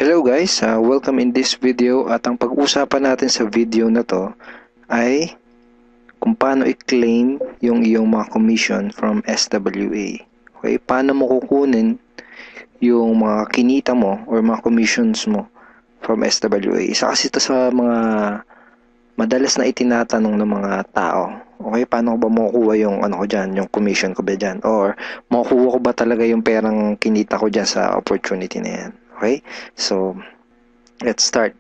Hello guys, welcome in this video at ang pag-uusapan natin sa video na to ay kung paano i-claim yung iyong mga commission from SWA. Okay, paano mo kukunin yung mga kinita mo or mga commissions mo from SWA. Isa kasi ito sa mga madalas na itinatanong ng mga tao. Okay, paano ko ba makukuha yung yung commission ko ba dyan? Or makukuha ko ba talaga yung perang kinita ko dyan sa opportunity na yan? Okay, so let's start.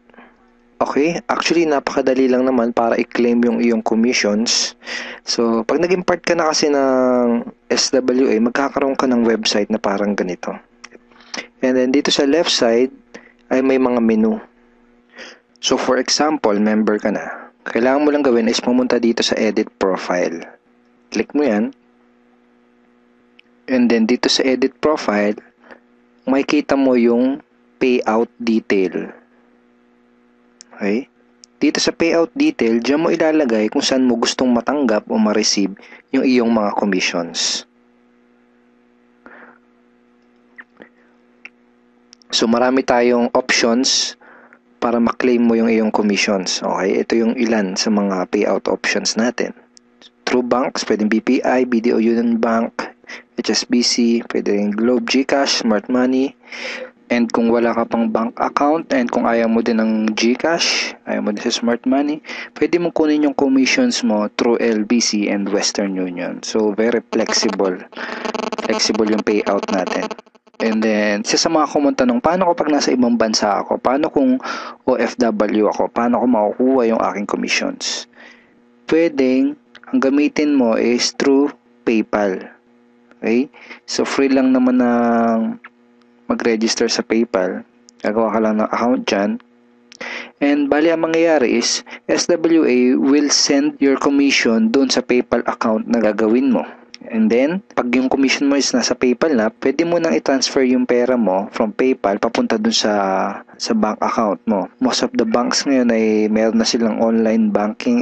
Okay, actually napakadali lang naman para i-claim yung iyong commissions. So, pag naging part ka na kasi ng SWA, magkakaroon ka ng website na parang ganito. And then dito sa left side ay may mga menu. So, for example, member ka na. Kailangan mo lang gawin is pumunta dito sa edit profile. Click mo yan. And then dito sa edit profile, makikita mo yung payout detail. Okay? Dito sa payout detail, diyan mo ilalagay kung saan mo gustong matanggap o ma-receive yung iyong mga commissions. So, marami tayong options para ma-claim mo yung iyong commissions. Okay? Ito yung ilan sa mga payout options natin. Through banks, pwedeng BPI, BDO Union Bank, HSBC, pwedeng Globe, GCash, Smart Money. And kung wala ka pang bank account and kung ayaw mo din ng GCash, ayaw mo din sa Smart Money, pwede mo kunin yung commissions mo through LBC and Western Union. So, very flexible. Flexible yung payout natin. And then, sa mga kumuntanong, paano ko pag nasa ibang bansa ako? Paano kung OFW ako? Paano ko makukuha yung aking commissions? Pwedeng, ang gamitin mo is through PayPal. Okay? So, free lang naman ng mag-register sa PayPal. Gagawa ka lang ng account dyan. And bali ang mangyayari is SWA will send your commission doon sa PayPal account na gagawin mo. And then, pag yung commission mo is nasa PayPal na, pwede mo nang i-transfer yung pera mo from PayPal papunta doon sa bank account mo. Most of the banks ngayon ay meron na silang online banking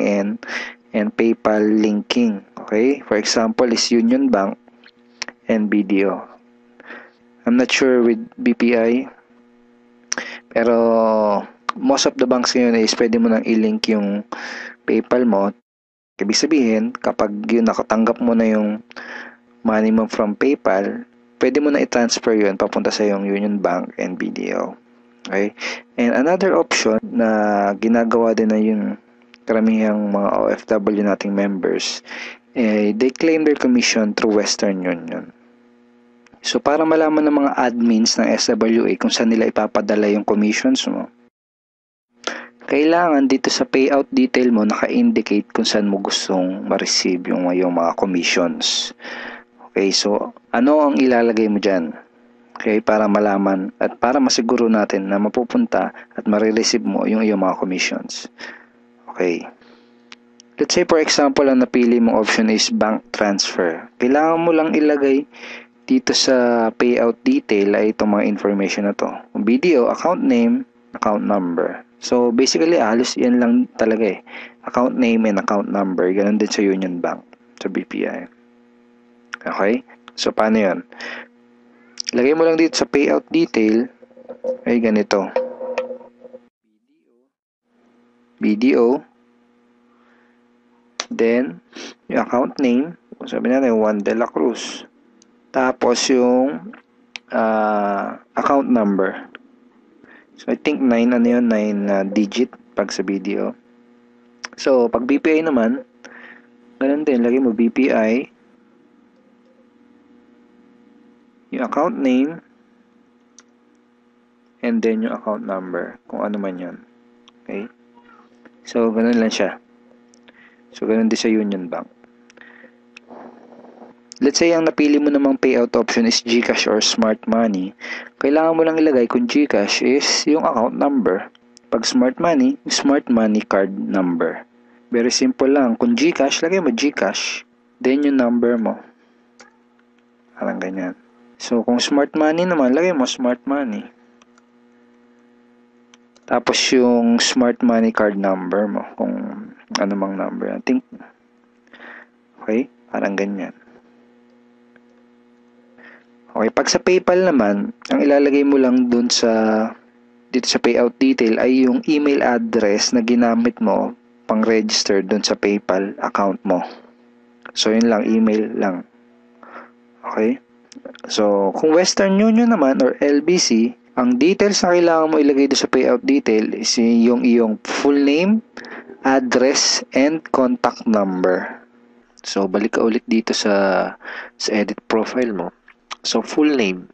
and PayPal linking. Okay? For example, is Union Bank and BDO. I'm not sure with BPI. Pero most of the banks ngayon is pwede mo nang i-link yung PayPal mo. Ibig sabihin, kapag yun nakatanggap mo na yung money mo from PayPal, pwede mo na i-transfer yun papunta sa yung Union Bank and BDO. Okay? And another option na ginagawa din na yung karamihang mga OFW nating members, they claim their commission through Western Union. So, para malaman ng mga admins ng SWA kung saan nila ipapadala yung commissions mo, kailangan dito sa payout detail mo naka-indicate kung saan mo gustong ma-receive yung mga commissions. Okay, so ano ang ilalagay mo dyan? Okay, para malaman at para masiguro natin na mapupunta at marireceive mo yung iyong mga commissions. Okay. Let's say for example, ang napili mong option is bank transfer. Kailangan mo lang ilagay dito sa payout detail ay itong mga information na to. BDO, account name, account number. So, basically, halos yan lang talaga eh. Account name and account number. Ganun din sa Union Bank, sa BPI. Okay? So, paano yun? Lagay mo lang dito sa payout detail ay ganito. BDO. Then, yung account name. Sabi natin, Juan de la Cruz. Tapos yung account number. So, I think 9 digit pag sa BDO. So, pag BPI naman, ganun din, lagay mo BPI, yung account name, and then yung account number, kung ano man yun. Okay? So, ganun lang siya. So, ganun din sa Union Bank. Let's say ang napili mo namang payout option is GCash or Smart Money. Kailangan mo lang ilagay kung GCash is yung account number. Pag Smart Money card number. Very simple lang. Kung GCash, lagay mo GCash. Then yung number mo. Parang ganyan. So kung Smart Money naman, lagay mo Smart Money. Tapos yung Smart Money card number mo. Kung ano mang number. I think. Okay? Parang ganyan. Okay, pag sa PayPal naman, ang ilalagay mo lang dun sa dito sa payout detail ay yung email address na ginamit mo pang-register dun sa PayPal account mo. So, yun lang, email lang. Okay? So, kung Western Union naman or LBC, ang details na kailangan mo ilagay doon sa payout detail is yung iyong full name, address, and contact number. So, balik ka ulit dito sa edit profile mo. So, full name.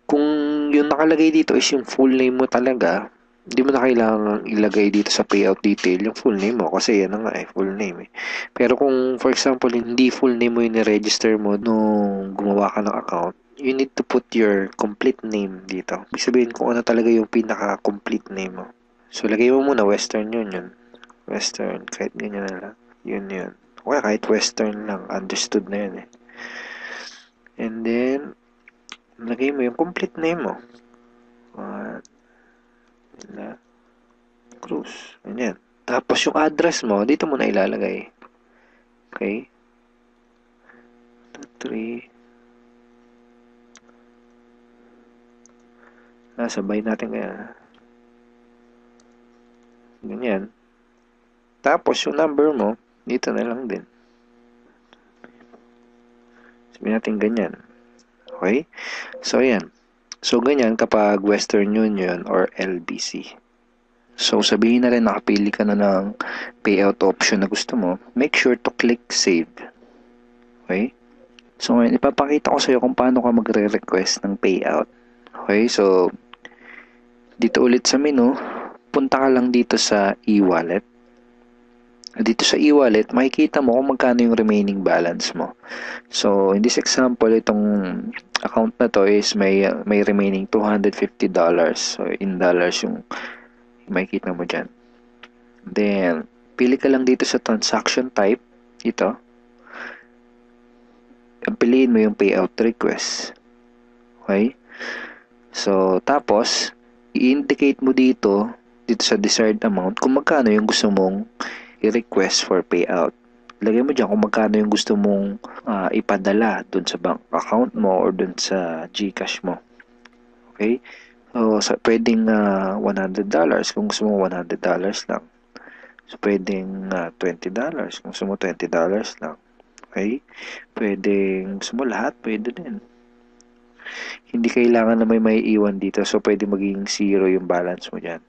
Kung yung nakalagay dito is yung full name mo talaga, hindi mo na kailangan ilagay dito sa payout detail yung full name mo kasi yan na nga full name Pero kung for example hindi full name mo yung register mo nung gumawa ka ng account, you need to put your complete name dito. Ibig sabihin kung ano talaga yung pinaka-complete name mo. So lagay mo muna Western Union. Western, kahit ganyan na lang. Yun. Okay, kahit Western lang, understood na yun And then, lagay mo yung complete name mo. Cruz. Ganyan. Tapos yung address mo, dito mo na ilalagay. Okay? 2, 3. Sabay natin kaya. Ganyan. Tapos yung number mo, dito na lang din. Sabihin natin ganyan. Okay? So, yan. So, ganyan kapag Western Union or LBC. So, sabihin na rin nakapili ka na ng payout option na gusto mo, make sure to click save. Okay? So, ngayon, ipapakita ko sa iyo kung paano ka magre-request ng payout. Okay? So, dito ulit sa menu, punta ka lang dito sa e-wallet. Dito sa e-wallet, makikita mo kung magkano yung remaining balance mo. So, in this example, itong account na to is may remaining $250. So, in dollars yung makikita mo dyan. Then, pili ka lang dito sa transaction type. Ito. Piliin mo yung payout request. Okay? So, tapos, i-indicate mo dito sa desired amount, kung magkano yung gusto mong i-request for payout. Lagay mo dyan kung magkano yung gusto mong ipadala dun sa bank account mo or dun sa GCash mo. Okay? So, pwedeng $100 kung gusto mo $100 lang. So, pwedeng $20 kung gusto mo $20 lang. Okay? Pwedeng gusto mo lahat, pwede din. Hindi kailangan na may iwan dito. So, pwede maging 0 yung balance mo dyan.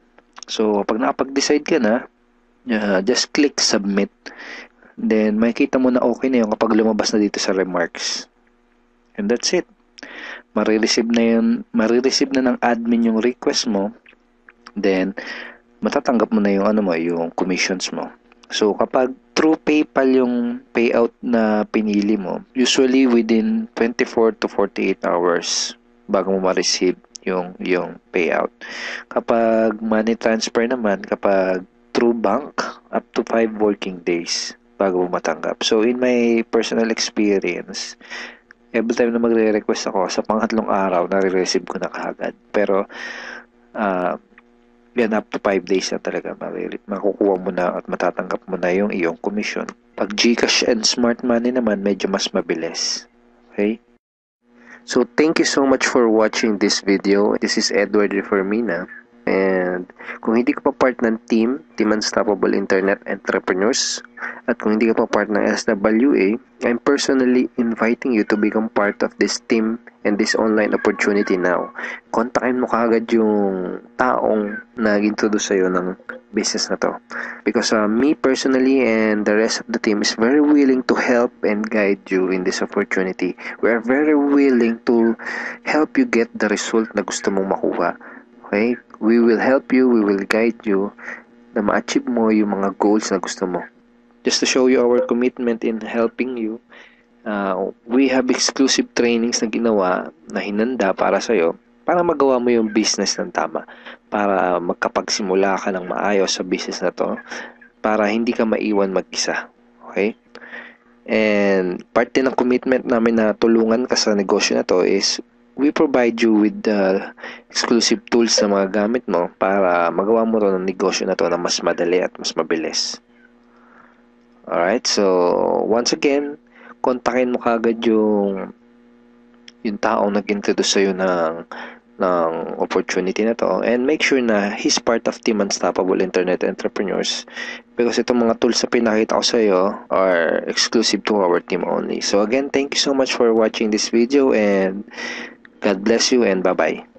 So, pag nakapag-decide ka na, just click submit. Then, makikita mo na okay na yung kapag lumabas na dito sa remarks. And that's it. Marireceive na ng admin yung request mo. Then, matatanggap mo na yung yung commissions mo. So, kapag through PayPal yung payout na pinili mo, usually within 24 to 48 hours bago mo ma-receive yung payout. Kapag money transfer naman, kapag through bank, up to 5 working days bago mo matanggap. So, in my personal experience, every time na magre-request ako, sa pangatlong araw, nare-receive ko na kaagad. Pero, yan, up to 5 days na talaga makukuha mo na at matatanggap mo na yung iyong commission. Pag GCash and Smart Money naman, medyo mas mabilis. Okay? So, thank you so much for watching this video. This is Edward Reformina. And kung hindi ka pa part ng Team Unstoppable Internet Entrepreneurs, at kung hindi ka pa part ng SWA, I'm personally inviting you to become part of this team and this online opportunity now. Kontakin mo kaagad yung taong nag-introduce sa'yo ng business na to. Because me personally and the rest of the team is very willing to help and guide you in this opportunity. We are very willing to help you get the result na gusto mong makuha. Okay? We will help you, we will guide you na ma-achieve mo yung mga goals na gusto mo. Just to show you our commitment in helping you, we have exclusive trainings na ginawa, na hinanda para sa'yo, para magawa mo yung business ng tama, para magkapagsimula ka ng maayos sa business na to, para hindi ka maiwan mag-isa. Okay? And part din ng commitment namin na tulungan ka sa negosyo na to is we provide you with the exclusive tools na mga gamit mo para magawa mo to ng negosyo na to na mas madali at mas mabilis. Alright, so once again, kontakin mo kagad yung taong nag-introduce sa'yo ng ng opportunity na to, and make sure na he's part of Team Unstoppable Internet Entrepreneurs, because itong mga tools na pinakita ko sa iyo are exclusive to our team only. So again, thank you so much for watching this video, and God bless you, and bye-bye.